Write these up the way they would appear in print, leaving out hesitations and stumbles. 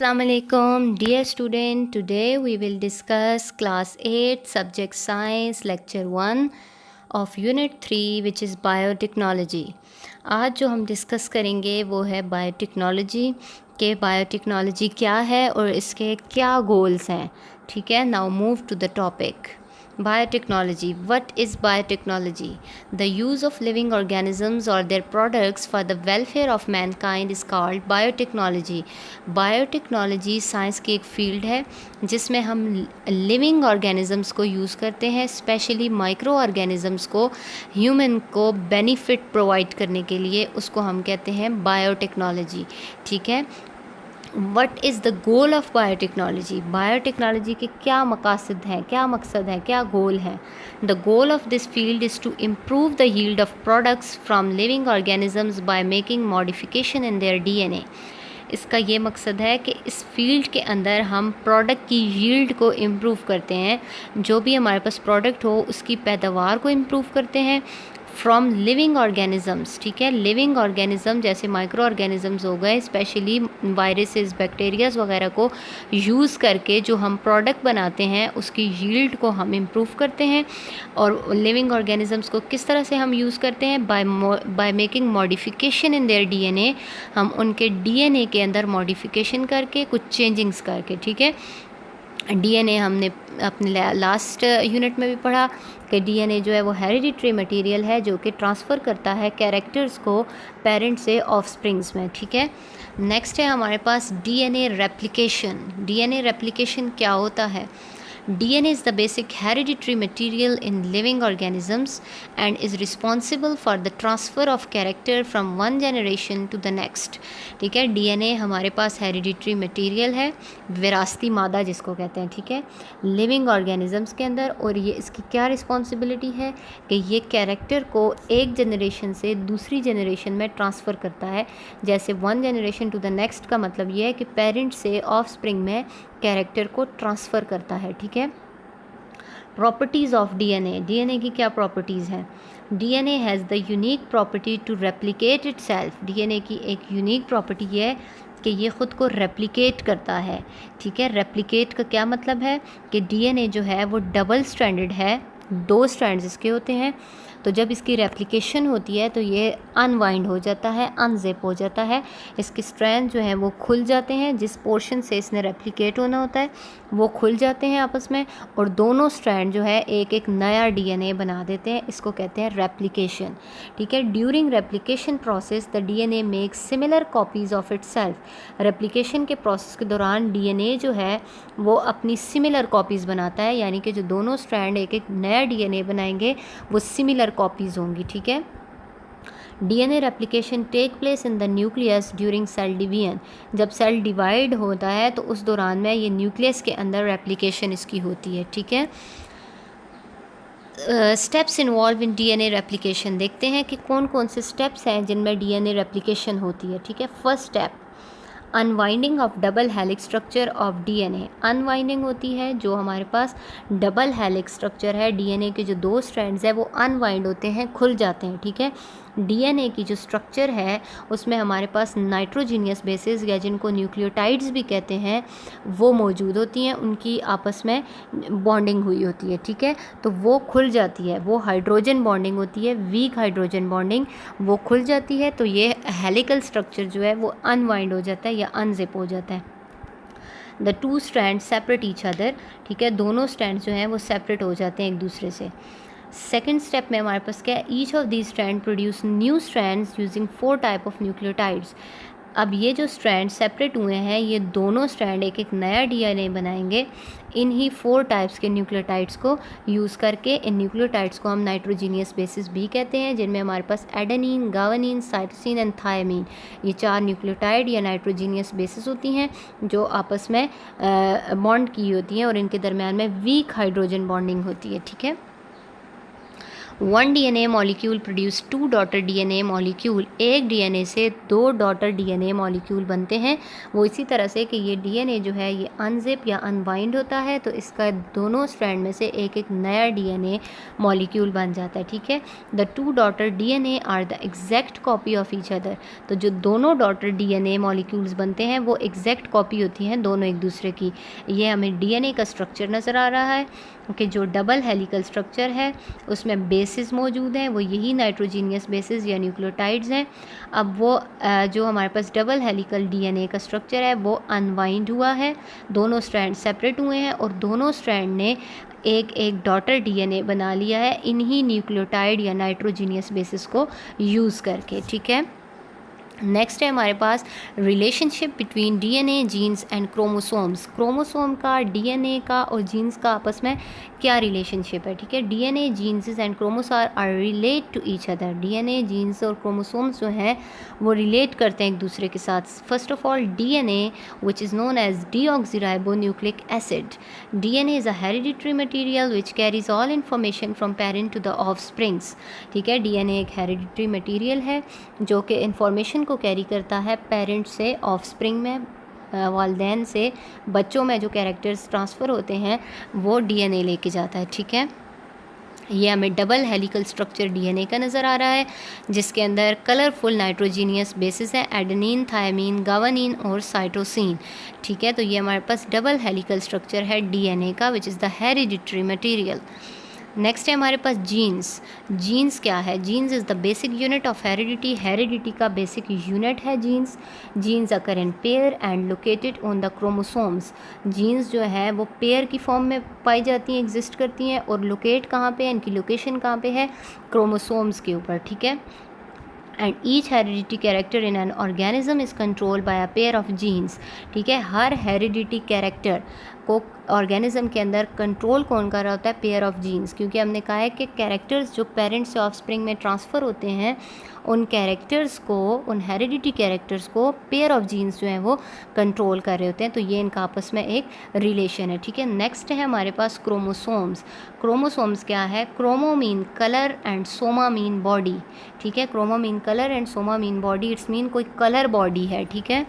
Assalamualaikum, dear student. Today we will discuss class 8 subject science lecture 1 of unit 3 which is biotechnology. आज जो हम discuss करेंगे वो है बायोटेक्नोलॉजी के बायोटेक्नोलॉजी क्या है और इसके क्या गोल्स हैं. ठीक है, now move to the topic. Biotechnology. What is biotechnology? The use of living organisms or their products for the welfare of mankind is called biotechnology. Biotechnology science की एक फील्ड है जिसमें हम लिविंग ऑर्गेनिज़म्स को use करते हैं, specially micro organisms को human को बेनिफिट प्रोवाइड करने के लिए. उसको हम कहते हैं बायोटेक्नोलॉजी. ठीक है, what is the goal of biotechnology. Biotechnology के क्या मकासद हैं, क्या मकसद है, क्या गोल है. The goal of this field is to improve the yield of products from living organisms by making modification in their DNA. इसका ये मकसद है कि इस फील्ड के अंदर हम प्रोडक्ट की यील्ड को इम्प्रूव करते हैं. जो भी हमारे पास प्रोडक्ट हो उसकी पैदावार को इम्प्रूव करते हैं फ्रॉम लिविंग ऑर्गेनिज़म्स. ठीक है, लिविंग ऑर्गेनिज़म जैसे माइक्रो ऑर्गेनिज़म्स हो गए, स्पेशली वायरसेस, बैक्टीरियाज वगैरह को यूज़ करके जो हम प्रोडक्ट बनाते हैं उसकी यील्ड को हम इम्प्रूव करते हैं. और लिविंग ऑर्गेनिज़म्स को किस तरह से हम यूज़ करते हैं? Bye making modification in their DNA. हम उनके डीएनए के अंदर मॉडिफिकेशन करके, कुछ चेंजिंग्स करके. ठीक है, डीएनए हमने अपने लास्ट यूनिट में भी पढ़ा कि डीएनए जो है वो हेरिडिटरी मटेरियल है जो कि ट्रांसफ़र करता है कैरेक्टर्स को पेरेंट से ऑफस्प्रिंग्स में. ठीक है, नेक्स्ट है हमारे पास डीएनए रेप्लिकेशन. डीएनए रेप्लिकेशन क्या होता है? DNA is the basic hereditary material in living organisms and is responsible for the transfer of character from one generation to the next. ठीक है, DNA हमारे पास हेरिडिटरी मटेरियल है, विरासती मादा जिसको कहते हैं. ठीक है, लिविंग ऑर्गेनिजम्स के अंदर. और ये इसकी क्या रिस्पॉन्सिबिलिटी है कि ये कैरेक्टर को एक जनरेशन से दूसरी जनरेशन में ट्रांसफ़र करता है. जैसे one generation to the next का मतलब ये है कि पेरेंट से ऑफस्प्रिंग में कैरेक्टर को ट्रांसफ़र करता है. ठीक है, प्रॉपर्टीज़ ऑफ डीएनए. डीएनए की क्या प्रॉपर्टीज़ हैं? DNA has the unique property to replicate itself. DNA की एक यूनिक प्रॉपर्टी है कि ये ख़ुद को रेप्लिकेट करता है. ठीक है, रेप्लिकेट का क्या मतलब है कि डीएनए जो है वो डबल स्ट्रैंडेड है, 2 स्ट्रैंड्स इसके होते हैं. तो जब इसकी रेप्लिकेशन होती है तो ये अनवाइंड हो जाता है, अनजिप हो जाता है. इसके स्ट्रैंड जो हैं वो खुल जाते हैं, जिस पोर्शन से इसने रेप्लिकेट होना होता है वो खुल जाते हैं आपस में, और दोनों स्ट्रैंड जो है एक एक नया डीएनए बना देते हैं. इसको कहते हैं रेप्लिकेशन. ठीक है, during replication process the DNA makes similar copies of itself. Replication के प्रोसेस के दौरान डीएनए जो है वो अपनी सिमिलर कॉपीज़ बनाता है, यानी कि जो दोनों स्ट्रैंड एक एक नया डीएनए बनाएंगे वो सिमिलर कॉपीज़ होंगी. ठीक है, DNA replication take place in the nucleus during cell division. जब सेल डिवाइड होता है तो उस दौरान में ये न्यूक्लियस के अंदर रेप्लिकेशन इसकी होती है. ठीक है, steps involve in DNA replication. देखते हैं कि कौन कौन से स्टेप्स हैं जिनमें डीएनए रेप्लिकेशन होती है. ठीक है, first step unwinding of double helix structure of DNA. Unwinding होती है, जो हमारे पास डबल हेलिक्स स्ट्रक्चर है, डीएनए के जो 2 स्ट्रैंड्स हैं वो अनवाइंड होते हैं, खुल जाते हैं. ठीक है, डीएनए की जो स्ट्रक्चर है उसमें हमारे पास नाइट्रोजीनियस बेसिस या जिनको न्यूक्लियोटाइड्स भी कहते हैं वो मौजूद होती हैं, उनकी आपस में बॉन्डिंग हुई होती है. ठीक है, तो वो खुल जाती है, वो हाइड्रोजन बॉन्डिंग होती है, वीक हाइड्रोजन बॉन्डिंग, वो खुल जाती है. तो ये हेलिकल स्ट्रक्चर जो है वो अनवाइंड हो जाता है या अनजिप हो जाता है. The 2 strand separate each other. ठीक है, दोनों स्ट्रैंड जो हैं वो सेपरेट हो जाते हैं एक दूसरे से. सेकेंड स्टेप में हमारे पास क्या है? Each of the strand produce new strands using 4 type of nucleotides. अब ये जो स्ट्रैंड सेपरेट हुए हैं ये दोनों स्ट्रैंड एक एक नया डीएनए बनाएंगे इन्हीं 4 टाइप्स के न्यूक्लियोटाइड्स को यूज़ करके. इन न्यूक्लियोटाइड्स को हम नाइट्रोजीनियस बेसिस भी कहते हैं, जिनमें हमारे पास एडेनिन, गावानिन, साइटोसिन एंड थायमीन, ये 4 न्यूक्लियोटाइड या नाइट्रोजीनियस बेसिस होती हैं जो आपस में बॉन्ड की होती हैं और इनके दरम्यान में वीक हाइड्रोजन बॉन्डिंग होती है. ठीक है, 1 DNA molecule produce 2 daughter DNA molecule, एक DNA से 2 डॉटर DNA मॉलिक्यूल बनते हैं। वो इसी तरह से कि ये DNA जो है ये अनजिप या अनवाइंड होता है, तो इसका दोनों स्ट्रैंड में से एक एक नया DNA मॉलिक्यूल बन जाता है, ठीक है। The 2 daughter DNA are the exact copy of each other, तो जो दोनों डॉटर DNA मॉलिक्यूल्स बनते हैं वो एग्जैक्ट कॉपी होती हैं दोनों एक दूसरे की। ये हमें DNA का स्ट्रक्चर नज़र आ रहा है कि जो डबल हेलिकल स्ट्रक्चर है उसमें बेसिस मौजूद हैं, वो यही नाइट्रोजीनियस बेसिस या न्यूक्लियोटाइड्स हैं। अब वो जो हमारे पास डबल हेलिकल DNA का स्ट्रक्चर है वो अनवाइंड हुआ है, दोनों स्ट्रैंड सेपरेट हुए हैं और दोनों स्ट्रैंड ने एक एक डॉटर DNA बना लिया है इन्हीं न्यूक्लियोटाइड या नाइट्रोजीनियस बेसिस को यूज़ करके, ठीक है। नेक्स्ट है हमारे पास relationship between DNA, genes and chromosomes. Chromosome का, DNA का और जीन्स का आपस में क्या रिलेशनशिप है, ठीक है। DNA, genes and chromosome are relate to each other. DNA, genes और क्रोमोसोम्स जो हैं वो रिलेट करते हैं एक दूसरे के साथ। First of all DNA which is known as deoxyribonucleic acid. DNA is a hereditary material which carries all information from parent to the offsprings, ठीक है। DNA एक हेरिडिटरी मटीरियल है जो कि इंफॉर्मेशन को कैरी करता है पेरेंट से ऑफस्प्रिंग में, वालिदैन से बच्चों में जो कैरेक्टर्स ट्रांसफ़र होते हैं वो DNA लेके जाता है, ठीक है। ये हमें डबल हेलिकल स्ट्रक्चर DNA का नज़र आ रहा है जिसके अंदर कलरफुल नाइट्रोजीनियस बेसिस हैं, एडेनिन, थायमीन, गावानीन और साइटोसिन, ठीक है। तो ये हमारे पास डबल हेलिकल स्ट्रक्चर है DNA का which is the hereditary material. Next है हमारे पास जीन्स। जीन्स क्या है? Genes is the basic unit of heredity. Heredity का बेसिक यूनिट है genes. Genes occur in pair and located on the chromosomes. Genes जो है वो पेयर की फॉर्म में पाई जाती हैं, एग्जिस्ट करती हैं, और लोकेट कहाँ पे है, इनकी लोकेशन कहाँ पे है, क्रोमोसोम्स के ऊपर, ठीक है। And each heredity character in an organism is control by a pair of genes, ठीक है। हर हेरिडिटी कैरेक्टर को ऑर्गेनिज्म के अंदर कंट्रोल कौन कर रहा होता है? पेयर ऑफ जीन्स, क्योंकि हमने कहा है कि कैरेक्टर्स जो पेरेंट्स से ऑफस्प्रिंग में ट्रांसफ़र होते हैं उन कैरेक्टर्स को, उन हेरिडिटी कैरेक्टर्स को पेयर ऑफ जीन्स जो हैं वो कंट्रोल कर रहे होते हैं। तो ये इनका आपस में एक रिलेशन है, ठीक है। नेक्स्ट है हमारे पास क्रोमोसोम्स। क्रोमोसोम्स क्या है? Chromo mean colour and soma mean body, ठीक है। Chromo mean colour and soma mean body, it's mean कोई कलर बॉडी है, ठीक है।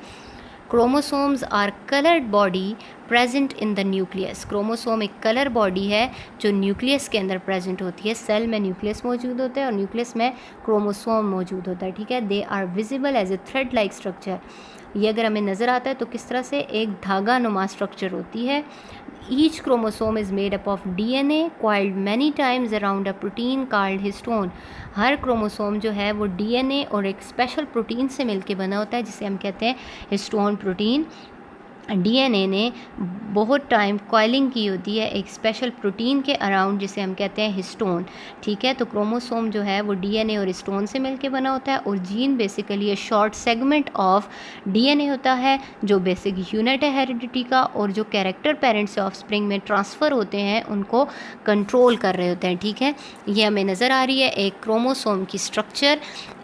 Chromosomes are coloured body present in the nucleus. Chromosome एक कलर बॉडी है जो न्यूक्लियस के अंदर प्रेजेंट होती है। सेल में न्यूक्लियस मौजूद होता है और न्यूक्लियस में क्रोमोसोम मौजूद होता है, ठीक है। They are visible as a thread like structure. ये अगर हमें नज़र आता है तो किस तरह से एक धागा नुमा स्ट्रक्चर होती है। Each chromosome is made up of DNA coiled many times around a protein called histone. Her chromosome जो है वो DNA और एक स्पेशल प्रोटीन से मिलके बना होता है जिसे हम कहते हैं हिस्टोन प्रोटीन। DNA ने बहुत टाइम कॉइलिंग की होती है एक स्पेशल प्रोटीन के अराउंड जिसे हम कहते हैं हिस्टोन, ठीक है। तो क्रोमोसोम जो है वो DNA और हिस्टोन से मिलके बना होता है, और जीन बेसिकली ये शॉर्ट सेगमेंट ऑफ DNA होता है जो बेसिक यूनिट है हेरिडिटी का, और जो कैरेक्टर पेरेंट से ऑफस्प्रिंग में ट्रांसफ़र होते हैं उनको कंट्रोल कर रहे होते हैं, ठीक है। ये हमें नज़र आ रही है एक क्रोमोसोम की स्ट्रक्चर,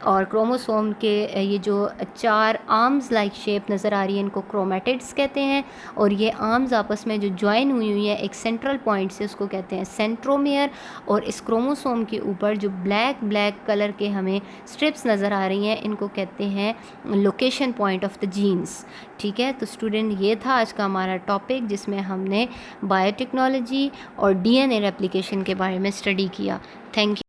और क्रोमोसोम के ये जो 4 आर्म्स लाइक शेप नज़र आ रही है इनको क्रोमैटिड्स कहते हैं, और ये आर्म्स आपस में जो ज्वाइन हुई है एक सेंट्रल पॉइंट से उसको कहते हैं सेंट्रोमियर। और इस क्रोमोसोम के ऊपर जो ब्लैक ब्लैक कलर के हमें स्ट्रिप्स नज़र आ रही हैं इनको कहते हैं location point of the genes, ठीक है। तो स्टूडेंट ये था आज का हमारा टॉपिक जिसमें हमने बायोटेक्नोलॉजी और DNA रेप्लिकेशन के बारे में स्टडी किया। Thank you.